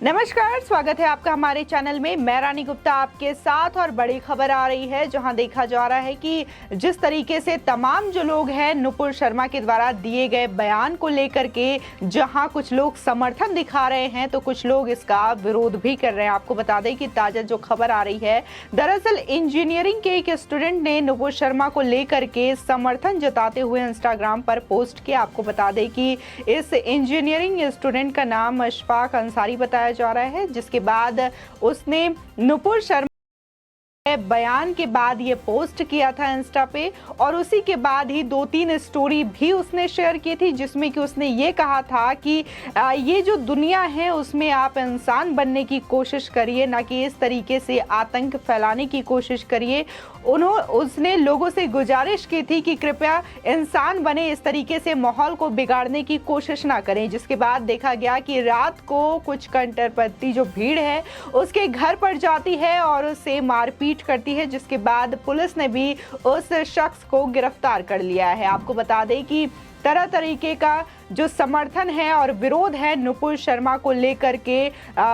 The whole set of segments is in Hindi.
नमस्कार, स्वागत है आपका हमारे चैनल में। मैं रानी गुप्ता आपके साथ और बड़ी खबर आ रही है जहां देखा जा रहा है कि जिस तरीके से तमाम जो लोग हैं नुपुर शर्मा के द्वारा दिए गए बयान को लेकर के जहां कुछ लोग समर्थन दिखा रहे हैं तो कुछ लोग इसका विरोध भी कर रहे हैं। आपको बता दें कि ताजा जो खबर आ रही है, दरअसल इंजीनियरिंग के एक स्टूडेंट ने नुपुर शर्मा को लेकर के समर्थन जताते हुए इंस्टाग्राम पर पोस्ट किया। आपको बता दें कि इस इंजीनियरिंग स्टूडेंट का नाम अशफाक अंसारी बताया जा रहा है, जिसके बाद उसने नुपुर शर्मा बयान के बाद ये पोस्ट किया था इंस्टा पे, और उसी के बाद ही 2-3 स्टोरी भी उसने शेयर की थी जिसमें कि उसने ये कहा था कि ये जो दुनिया है उसमें आप इंसान बनने की कोशिश करिए, ना कि इस तरीके से आतंक फैलाने की कोशिश करिए। उसने लोगों से गुजारिश की थी कि कृपया इंसान बने, इस तरीके से माहौल को बिगाड़ने की कोशिश ना करें। जिसके बाद देखा गया कि रात को कुछ कट्टरपंथी जो भीड़ है उसके घर पर जाती है और उससे मारपीट करती है, जिसके बाद पुलिस ने भी उस शख्स को गिरफ्तार कर लिया है। आपको बता दें कि तरह तरीके का जो समर्थन है और विरोध है नुपुर शर्मा को लेकर के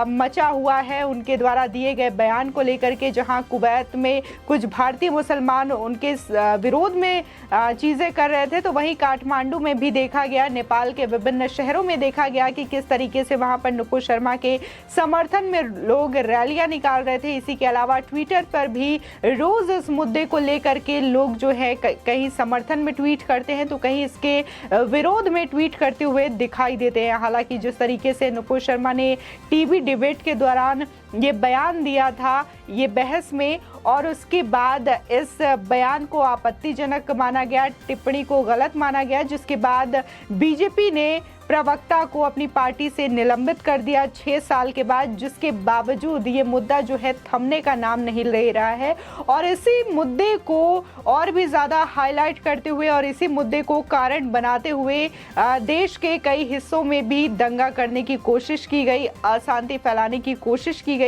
मचा हुआ है उनके द्वारा दिए गए बयान को लेकर के। जहां कुवैत में कुछ भारतीय मुसलमान उनके विरोध में चीज़ें कर रहे थे, तो वहीं काठमांडू में भी देखा गया, नेपाल के विभिन्न शहरों में देखा गया कि किस तरीके से वहां पर नुपुर शर्मा के समर्थन में लोग रैलियां निकाल रहे थे। इसी के अलावा ट्विटर पर भी रोज इस मुद्दे को लेकर के लोग जो है कहीं समर्थन में ट्वीट करते हैं तो कहीं इसके विरोध में ट्वीट करते हुए दिखाई देते हैं। हालांकि जिस तरीके से नुपुर शर्मा ने टीवी डिबेट के दौरान ये बयान दिया था, ये बहस में, और उसके बाद इस बयान को आपत्तिजनक माना गया, टिप्पणी को गलत माना गया, जिसके बाद बीजेपी ने प्रवक्ता को अपनी पार्टी से निलंबित कर दिया 6 साल के बाद। जिसके बावजूद ये मुद्दा जो है थमने का नाम नहीं ले रहा है, और इसी मुद्दे को और भी ज़्यादा हाईलाइट करते हुए और इसी मुद्दे को कारण बनाते हुए देश के कई हिस्सों में भी दंगा करने की कोशिश की गई, अशांति फैलाने की कोशिश की गई।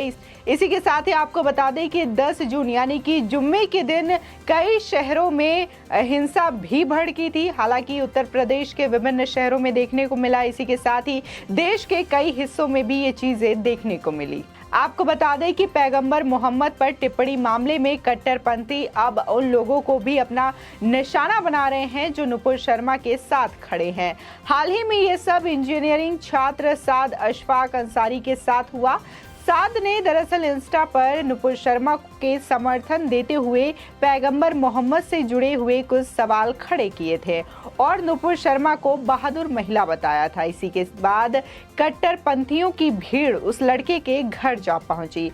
इसी के साथ ही आपको बता दें कि 10 जून यानी कि जुम्मे के दिन कई शहरों में हिंसा भी भड़की थी। हालांकि उत्तर प्रदेश के विभिन्न शहरों में देखने को मिला, इसी के साथ ही देश के कई हिस्सों में भी ये चीजें देखने को मिली। आपको बता दें कि पैगंबर मोहम्मद पर टिप्पणी मामले में कट्टरपंथी अब उन लोगों को भी अपना निशाना बना रहे हैं जो नुपुर शर्मा के साथ खड़े हैं। हाल ही में ये सब इंजीनियरिंग छात्र साद अशफाक अंसारी के साथ हुआ। साद ने दरअसल इंस्टा पर नुपुर शर्मा के समर्थन देते हुए पैगंबर मोहम्मद से जुड़े हुए कुछ सवाल खड़े किए थे और नुपुर शर्मा को बहादुर महिला बताया था। इसी के बाद कट्टरपंथियों की भीड़ उस लड़के के घर जा पहुंची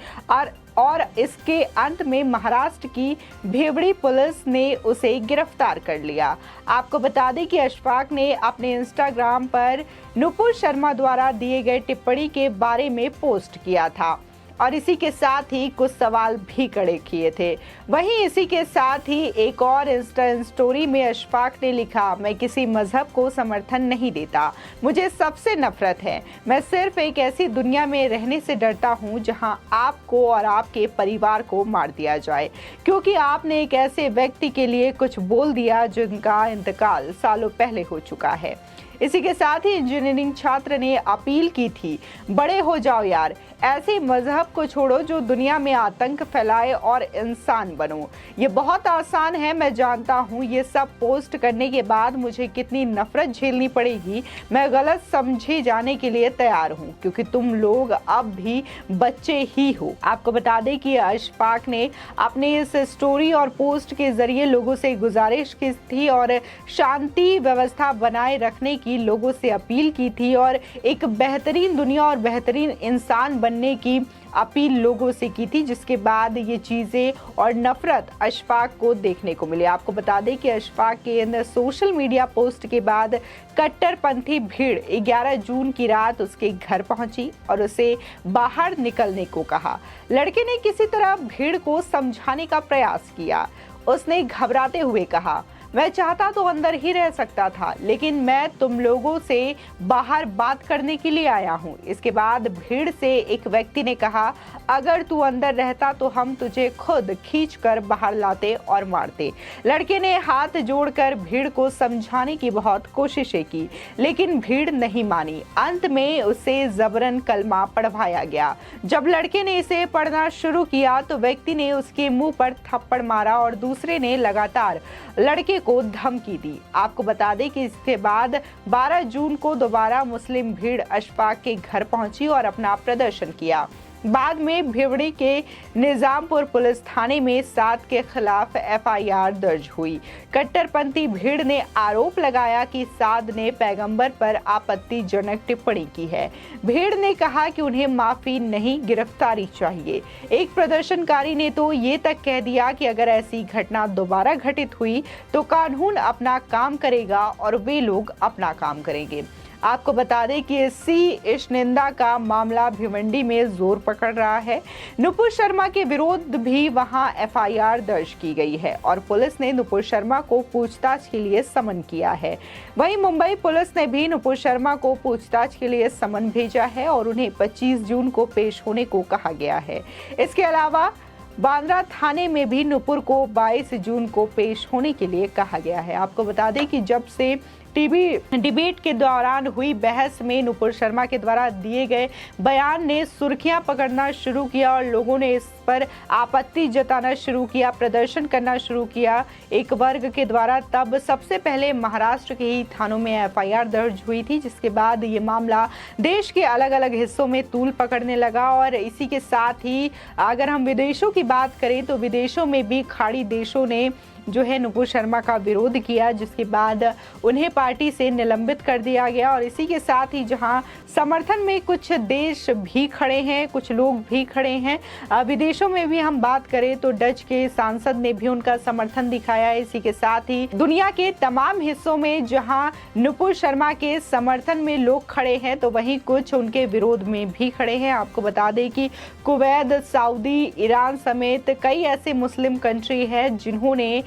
और इसके अंत में महाराष्ट्र की भेवड़ी पुलिस ने उसे गिरफ्तार कर लिया। आपको बता दें कि अशफाक ने अपने इंस्टाग्राम पर नुपुर शर्मा द्वारा दिए गए टिप्पणी के बारे में पोस्ट किया था और इसी के साथ ही कुछ सवाल भी खड़े किए थे। वहीं इसी के साथ ही एक और इंस्टा स्टोरी में अशफाक ने लिखा, मैं किसी मजहब को समर्थन नहीं देता, मुझे सबसे नफरत है। मैं सिर्फ एक ऐसी दुनिया में रहने से डरता हूं जहां आपको और आपके परिवार को मार दिया जाए, क्योंकि आपने एक ऐसे व्यक्ति के लिए कुछ बोल दिया जिनका इंतकाल सालों पहले हो चुका है। इसी के साथ ही इंजीनियरिंग छात्र ने अपील की थी, बड़े हो जाओ यार, ऐसे मजहब को छोड़ो जो दुनिया में आतंक फैलाए और इंसान बनो। ये बहुत आसान है, मैं जानता हूँ ये सब पोस्ट करने के बाद मुझे कितनी नफरत झेलनी पड़ेगी। मैं गलत समझे जाने के लिए तैयार हूँ क्योंकि तुम लोग अब भी बच्चे ही हो। आपको बता दें कि अशफाक ने अपने इस स्टोरी और पोस्ट के जरिए लोगों से गुजारिश की थी और शांति व्यवस्था बनाए रखने की लोगों से अपील की थी और एक बेहतरीन दुनिया और बेहतरीन इंसान बनने की अपील लोगों से की थी, जिसके बाद ये चीजें और नफरत अशफाक को देखने को मिली। आपको बता दें कि अशफाक के इन सोशल मीडिया पोस्ट के बाद कट्टरपंथी भीड़ 11 जून की रात उसके घर पहुंची और उसे बाहर निकलने को कहा। लड़के ने किसी तरह भीड़ को समझाने का प्रयास किया। उसने घबराते हुए कहा, मैं चाहता तो अंदर ही रह सकता था, लेकिन मैं तुम लोगों से बाहर बात करने के लिए आया हूँ। इसके बाद भीड़ से एक व्यक्ति ने कहा, अगर तू अंदर रहता तो हम तुझे खुद खींचकर बाहर लाते और मारते। लड़के ने हाथ जोड़कर भीड़ को समझाने की बहुत कोशिशें की, लेकिन भीड़ नहीं मानी। अंत में उसे जबरन कलमा पढ़वाया गया। जब लड़के ने इसे पढ़ना शुरू किया तो व्यक्ति ने उसके मुंह पर थप्पड़ मारा और दूसरे ने लगातार लड़के को धमकी दी। आपको बता दें कि इसके बाद 12 जून को दोबारा मुस्लिम भीड़ अशफाक के घर पहुंची और अपना प्रदर्शन किया। बाद में भिवड़ी के निजामपुर पुलिस थाने में साद के खिलाफ एफआईआर दर्ज हुई। कट्टरपंथी भीड़ ने आरोप लगाया कि साद ने पैगंबर पर आपत्तिजनक टिप्पणी की है। भीड़ ने कहा कि उन्हें माफी नहीं, गिरफ्तारी चाहिए। एक प्रदर्शनकारी ने तो ये तक कह दिया कि अगर ऐसी घटना दोबारा घटित हुई तो कानून अपना काम करेगा और वे लोग अपना काम करेंगे। आपको बता दें कि इस निंदा का मामला भिवंडी में जोर पकड़ रहा है। नुपुर शर्मा के विरोध भी वहां एफआईआर दर्ज की गई है और पुलिस ने नुपुर शर्मा को पूछताछ के लिए समन किया है। वहीं मुंबई पुलिस ने भी नुपुर शर्मा को पूछताछ के लिए समन भेजा है और उन्हें 25 जून को पेश होने को कहा गया है। इसके अलावा बांद्रा थाने में भी नुपुर को 22 जून को पेश होने के लिए कहा गया है। आपको बता दें कि जब से टीवी डिबेट के दौरान हुई बहस में नुपुर शर्मा के द्वारा दिए गए बयान ने सुर्खियां पकड़ना शुरू किया और लोगों ने इस पर आपत्ति जताना शुरू किया, प्रदर्शन करना शुरू किया एक वर्ग के द्वारा। तब सबसे पहले महाराष्ट्र के ही थानों में एफआईआर दर्ज हुई थी, जिसके बाद ये मामला देश के अलग अलग हिस्सों में तूल पकड़ने लगा। और इसी के साथ ही अगर हम विदेशों की बात करें तो विदेशों में भी खाड़ी देशों ने जो है नुपुर शर्मा का विरोध किया, जिसके बाद उन्हें पार्टी से निलंबित कर दिया गया। और इसी के साथ ही जहां समर्थन में कुछ देश भी खड़े हैं, कुछ लोग भी खड़े हैं, विदेशों में भी हम बात करें तो डच के सांसद ने भी उनका समर्थन दिखाया है। इसी के साथ ही दुनिया के तमाम हिस्सों में जहां नुपुर शर्मा के समर्थन में लोग खड़े हैं तो वहीं कुछ उनके विरोध में भी खड़े हैं। आपको बता दें कि कुवैत, सऊदी, ईरान समेत कई ऐसे मुस्लिम कंट्री है जिन्होंने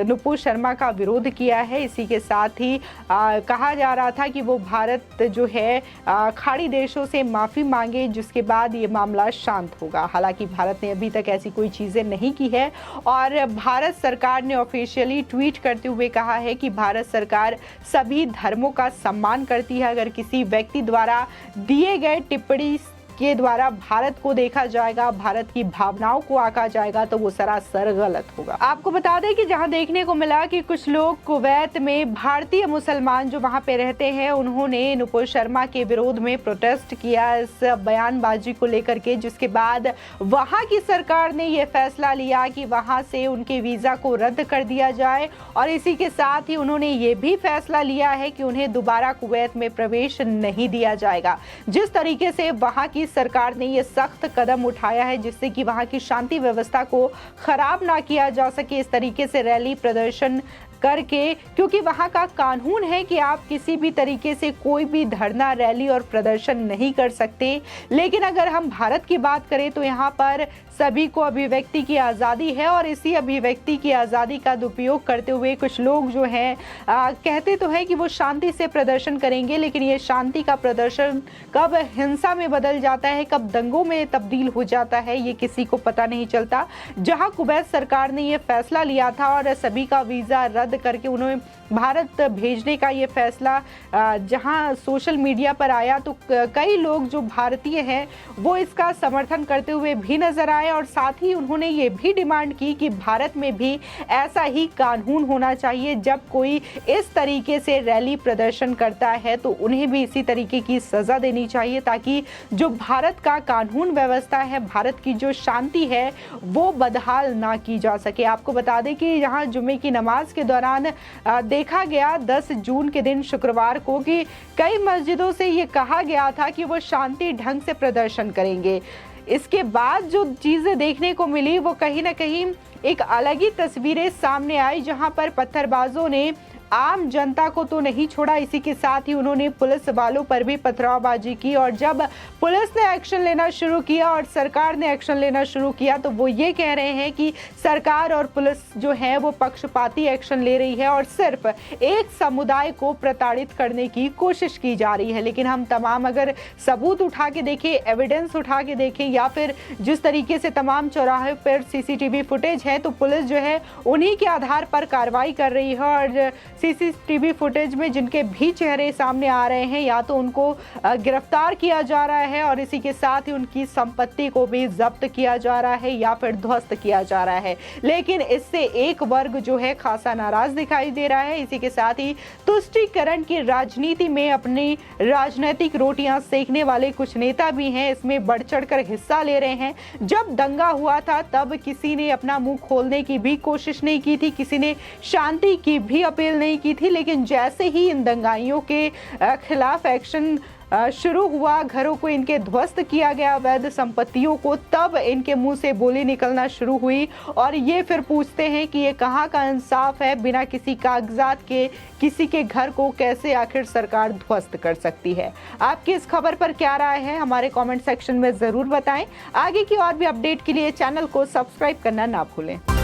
नुपुर शर्मा का विरोध किया है। इसी के साथ ही कहा जा रहा था कि वो भारत जो है खाड़ी देशों से माफी मांगे, जिसके बाद ये मामला शांत होगा। हालांकि भारत ने अभी तक ऐसी कोई चीजें नहीं की है और भारत सरकार ने ऑफिशियली ट्वीट करते हुए कहा है कि भारत सरकार सभी धर्मों का सम्मान करती है। अगर किसी व्यक्ति द्वारा दिए गए टिप्पणी के द्वारा भारत को देखा जाएगा, भारत की भावनाओं को आंका जाएगा तो वो सरासर गलत होगा। आपको बता दें कि जहां देखने को मिला कि कुछ लोग कुवैत में भारतीय मुसलमान जो वहां पे रहते हैं उन्होंने नुपुर शर्मा के विरोध में प्रोटेस्ट किया इस बयानबाजी को लेकर के, जिसके बाद वहां की सरकार ने यह फैसला लिया कि वहां से उनके वीजा को रद्द कर दिया जाए। और इसी के साथ ही उन्होंने ये भी फैसला लिया है कि उन्हें दोबारा कुवैत में प्रवेश नहीं दिया जाएगा। जिस तरीके से वहां की सरकार ने ये सख्त कदम उठाया है जिससे कि वहां की शांति व्यवस्था को खराब ना किया जा सके, इस तरीके से रैली प्रदर्शन करके, क्योंकि वहां का कानून है कि आप किसी भी तरीके से कोई भी धरना, रैली और प्रदर्शन नहीं कर सकते। लेकिन अगर हम भारत की बात करें तो यहाँ पर सभी को अभिव्यक्ति की आज़ादी है और इसी अभिव्यक्ति की आज़ादी का दुरुपयोग करते हुए कुछ लोग जो हैं कहते तो है कि वो शांति से प्रदर्शन करेंगे, लेकिन ये शांति का प्रदर्शन कब हिंसा में बदल जाता है, कब दंगों में तब्दील हो जाता है, ये किसी को पता नहीं चलता। जहां कुवैत सरकार ने ये फैसला लिया था और सभी का वीज़ा रद्द करके उन्हें भारत भेजने का ये फैसला जहां सोशल मीडिया पर आया तो कई लोग जो भारतीय हैं वो इसका समर्थन करते हुए भी नजर आए और साथ ही उन्होंने ये भी डिमांड की कि भारत में भी ऐसा ही कानून होना चाहिए। जब कोई इस तरीके से रैली प्रदर्शन करता है तो उन्हें भी इसी तरीके की सजा देनी चाहिए ताकि जो भारत का कानून व्यवस्था है, भारत की जो शांति है वो बदहाल ना की जा सके। आपको बता दें कि यहाँ जुम्मे की नमाज के दौरान देखा गया 10 जून के दिन शुक्रवार को कि कई मस्जिदों से ये कहा गया था कि वो शांति ढंग से प्रदर्शन करेंगे। इसके बाद जो चीज़ें देखने को मिली वो कहीं ना कहीं एक अलग ही तस्वीरें सामने आई, जहां पर पत्थरबाजों ने आम जनता को तो नहीं छोड़ा, इसी के साथ ही उन्होंने पुलिस वालों पर भी पथरावबाजी की। और जब पुलिस ने एक्शन लेना शुरू किया और सरकार ने एक्शन लेना शुरू किया तो वो ये कह रहे हैं कि सरकार और पुलिस जो है वो पक्षपाती एक्शन ले रही है और सिर्फ एक समुदाय को प्रताड़ित करने की कोशिश की जा रही है। लेकिन हम तमाम अगर सबूत उठा के देखें, एविडेंस उठा के देखें, या फिर जिस तरीके से तमाम चौराहे पर सीसीटीवी फुटेज है, तो पुलिस जो है उन्हीं के आधार पर कार्रवाई कर रही है। और सीसीटीवी फुटेज में जिनके भी चेहरे सामने आ रहे हैं, या तो उनको गिरफ्तार किया जा रहा है और इसी के साथ ही उनकी संपत्ति को भी जब्त किया जा रहा है या फिर ध्वस्त किया जा रहा है। लेकिन इससे एक वर्ग जो है खासा नाराज दिखाई दे रहा है। इसी के साथ ही तुष्टीकरण की राजनीति में अपनी राजनीतिक रोटियां सेकने वाले कुछ नेता भी हैं, इसमें बढ़ चढ़कर हिस्सा ले रहे हैं। जब दंगा हुआ था तब किसी ने अपना मुंह खोलने की भी कोशिश नहीं की थी, किसी ने शांति की भी अपील नहीं की थी। लेकिन जैसे ही इन दंगाइयों के खिलाफ एक्शन शुरू हुआ, घरों को इनके ध्वस्त किया गया, अवैध संपत्तियों को, तब इनके मुंह से बोली निकलना शुरू हुई। और ये फिर पूछते हैं कि ये कहाँ का इंसाफ है, बिना किसी कागजात के किसी के घर को कैसे आखिर सरकार ध्वस्त कर सकती है। आपकी इस खबर पर क्या राय है, हमारे कमेंट सेक्शन में जरूर बताएं। आगे की और भी अपडेट के लिए चैनल को सब्सक्राइब करना ना भूलें।